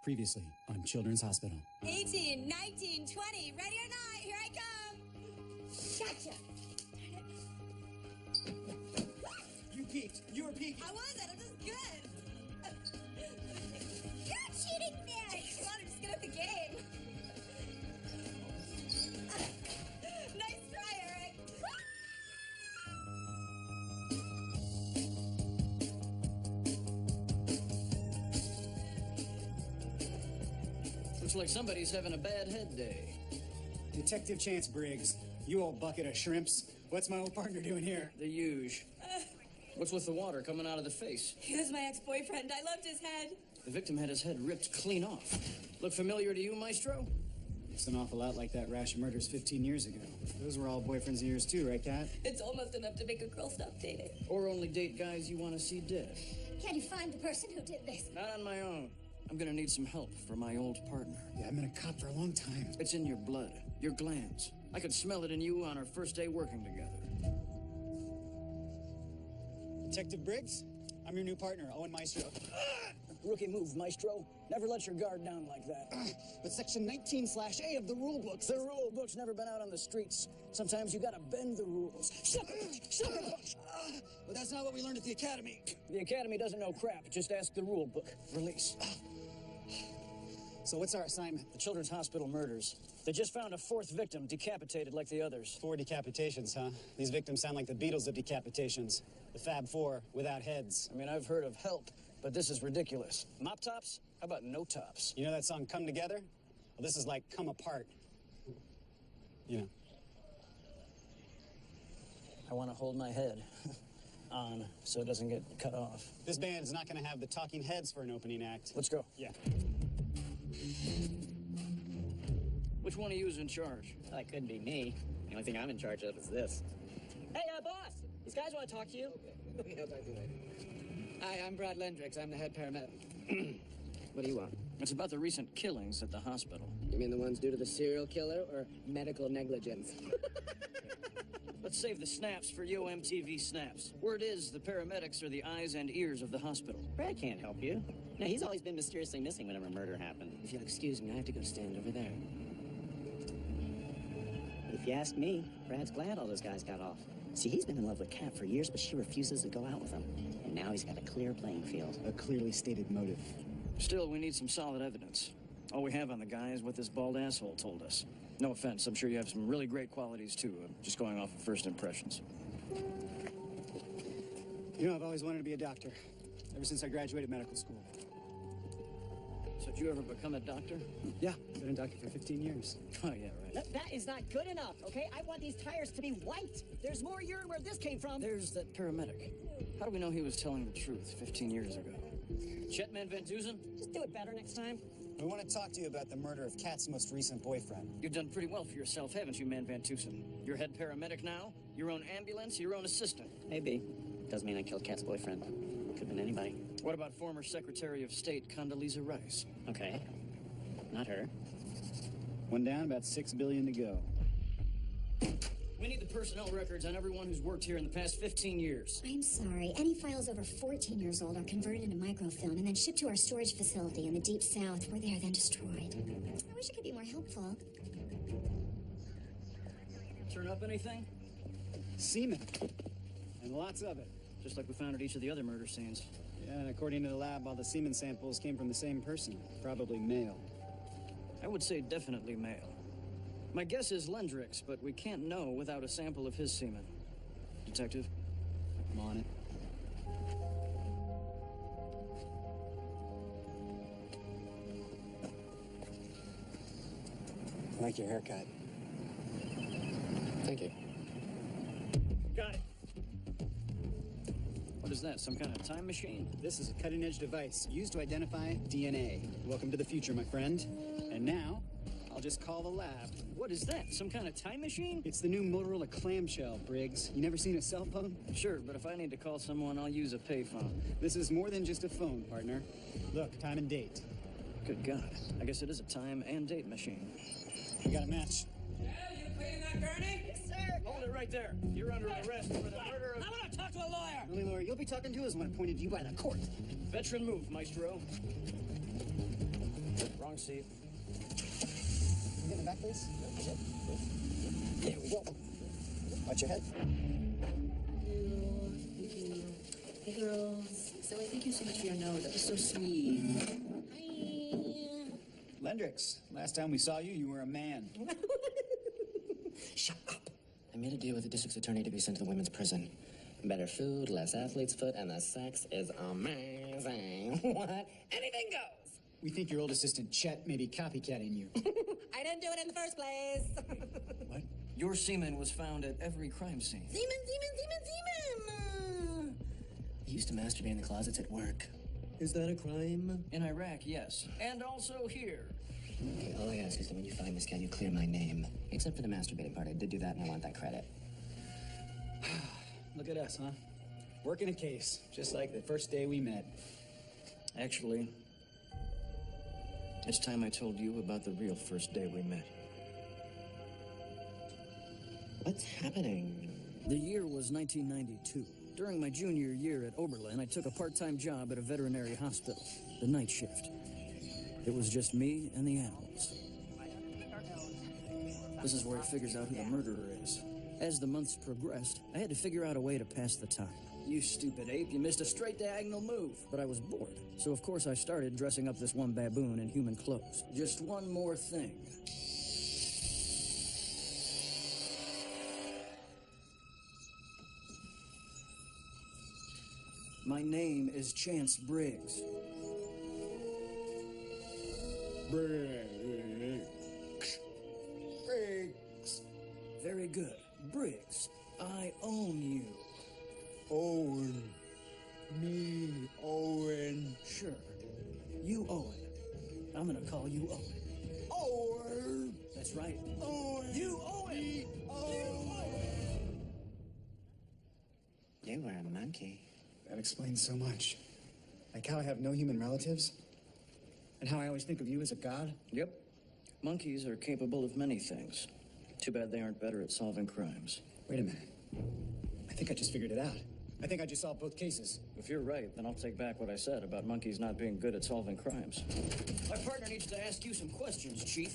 Previously on Children's Hospital. 18, 19, 20, ready or not, here I come. Gotcha. You peeked. You were peeking. I wasn't. I'm just good. You're cheating bitch. Come on, I'm just good at the game. Nice try, Eric. Looks like somebody's having a bad head day. Detective Chance Briggs. You old bucket of shrimps. What's my old partner doing here? The huge. What's with the water coming out of the face? He was my ex-boyfriend. I loved his head. The victim had his head ripped clean off. Look familiar to you, Maestro? It's an awful lot like that rash of murders 15 years ago. Those were all boyfriends of yours too, right, Kat? It's almost enough to make a girl stop dating. Or only date guys you want to see dead. Can you find the person who did this? Not on my own. I'm gonna need some help for my old partner. Yeah, I've been a cop for a long time. It's in your blood, your glands. I could smell it in you on our first day working together. Detective Briggs, I'm your new partner, Owen Maestro. Rookie move, Maestro. Never let your guard down like that. But Section 19/A of the rule books. The rule book's never been out on the streets. Sometimes you gotta bend the rules. Sucker punch! But that's not what we learned at the academy. The academy doesn't know crap. Just ask the rule book. Release. So what's our assignment? The Children's Hospital murders. They just found a fourth victim, decapitated like the others. 4 decapitations, huh? These victims sound like the Beatles of decapitations. The Fab Four without heads. I mean, I've heard of help, but this is ridiculous. Mop tops? How about no tops? You know that song, Come Together? Well, this is like Come Apart. You know. I want to hold my head on so it doesn't get cut off. This band is not going to have the talking heads for an opening act. Let's go. Yeah. Which one of you is in charge? Well, that couldn't be me. The only thing I'm in charge of is this. Hey, boss! These guys want to talk to you. Hi, I'm Brad Lendrix. I'm the head paramedic. What do you want? It's about the recent killings at the hospital. You mean the ones due to the serial killer or medical negligence? Let's save the snaps for MTV snaps. Word is the paramedics are the eyes and ears of the hospital. Brad can't help you. No, he's always been mysteriously missing whenever a murder happened. If you'll excuse me, I have to go stand over there. If you ask me, Brad's glad all those guys got off. See, he's been in love with Kat for years, but she refuses to go out with him. And now he's got a clear playing field. A clearly stated motive. Still, we need some solid evidence. All we have on the guy is what this bald asshole told us. No offense, I'm sure you have some really great qualities, too. I'm just going off of first impressions. You know, I've always wanted to be a doctor. Ever since I graduated medical school. So did you ever become a doctor? Yeah, been a doctor for 15 years. Oh, yeah, right. That is not good enough, okay? I want these tires to be white. There's more urine where this came from. There's that paramedic. How do we know he was telling the truth 15 years ago? Chet Van Dusen? Just do it better next time. I want to talk to you about the murder of Kat's most recent boyfriend. You've done pretty well for yourself, haven't you, Man Van Dusen? You're head paramedic now, your own ambulance, your own assistant. Maybe. Doesn't mean I killed Kat's boyfriend. Could have been anybody. What about former Secretary of State Condoleezza Rice? Okay. Not her. One down, about 6 billion to go. We need the personnel records on everyone who's worked here in the past 15 years. I'm sorry. Any files over 14 years old are converted into microfilm and then shipped to our storage facility in the Deep South, where they are then destroyed. I wish I could be more helpful. Turn up anything? Semen. And lots of it. Just like we found at each of the other murder scenes. Yeah, and according to the lab, all the semen samples came from the same person. Probably male. I would say definitely male. My guess is Lendrix, but we can't know without a sample of his semen. Detective? I'm on it. I like your haircut. Thank you. Got it. What is that, some kind of time machine? This is a cutting-edge device used to identify DNA. Welcome to the future, my friend. And now, I'll just call the lab. What is that, some kind of time machine? It's the new Motorola clamshell, Briggs. You never seen a cell phone? Sure, but if I need to call someone, I'll use a payphone. This is more than just a phone, partner. Look, time and date. Good God. I guess it is a time and date machine. We got a match. Yeah, you cleaning that gurney? Yes, sir. Hold it right there. You're under arrest for the murder of... I want to talk to a lawyer. The only lawyer you'll be talking to is one appointed to you by the court. Veteran move, Maestro. seat. Can you get in the back, please? There we go. Watch your head. Hey, girls. So thank you so much for your note. That was so sweet. Lendrix, last time we saw you, you were a man. Shut up. I made a deal with the district's attorney to be sent to the women's prison. Better food, less athlete's foot, and the sex is amazing. What? Anything goes. We think your old assistant, Chet, may be copycatting you. I didn't do it in the first place. What? Your semen was found at every crime scene. Semen. I used to masturbate in the closets at work. Is that a crime? In Iraq, yes. And also here. Okay, all I ask is that when you find this guy, you clear my name. Except for the masturbating part. I did do that, and I want that credit. Look at us, huh? Working a case, just like the first day we met. Actually, it's time I told you about the real first day we met. What's happening? The year was 1992. During my junior year at Oberlin, I took a part-time job at a veterinary hospital, the night shift. It was just me and the animals. This is where it figures out who the murderer is. As the months progressed, I had to figure out a way to pass the time. You stupid ape, you missed a straight diagonal move. But I was bored, so of course I started dressing up this one baboon in human clothes. Just one more thing. My name is Chance Briggs. Briggs. Very good. Briggs, I own you. Owen. Me, Owen. Sure. You Owen. I'm gonna call you Owen. Owen. That's right. Owen. You Owen. Me, Owen. You were a monkey. That explains so much. Like how I have no human relatives, and how I always think of you as a god. Yep. Monkeys are capable of many things. Too bad they aren't better at solving crimes. Wait a minute. I think I just figured it out. I think I just solved both cases. If you're right, then I'll take back what I said about monkeys not being good at solving crimes. My partner needs to ask you some questions, Chief.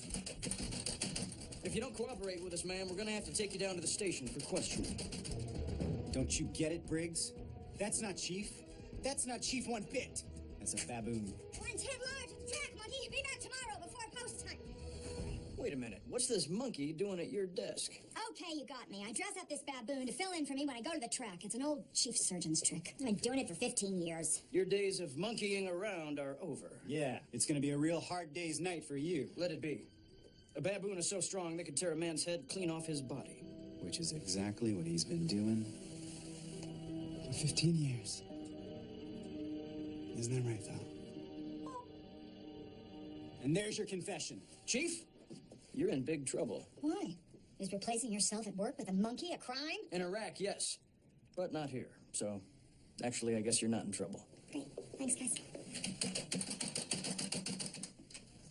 If you don't cooperate with us, ma'am, we're gonna have to take you down to the station for questioning. Don't you get it, Briggs? That's not Chief. That's not Chief one bit. That's a baboon. Orange head large, attack, monkey. Be back tomorrow before post time. Wait a minute. What's this monkey doing at your desk? Okay, you got me. I dress up this baboon to fill in for me when I go to the track. It's an old chief surgeon's trick. I've been doing it for 15 years. Your days of monkeying around are over. Yeah, it's gonna be a real hard day's night for you. Let it be. A baboon is so strong they could tear a man's head clean off his body. Which is exactly what he's been doing for 15 years. Isn't that right, though? And there's your confession. Chief, you're in big trouble. Why? Is replacing yourself at work with a monkey a crime? In Iraq, yes, but not here. So, actually, I guess you're not in trouble. Great. Thanks, guys.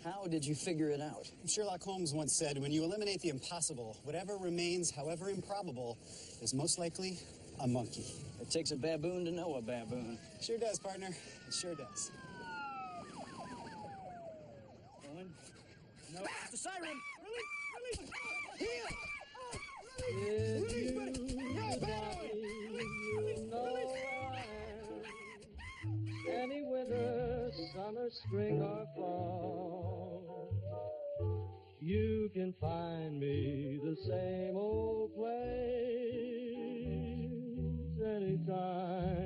How did you figure it out? Sherlock Holmes once said, when you eliminate the impossible, whatever remains, however improbable, is most likely a monkey. It takes a baboon to know a baboon. Sure does, partner. It sure does. Owen? No, it's the siren! Release! Heel! Release, buddy! No, back any winter, summer, spring, or fall, you can find me the same old place anytime.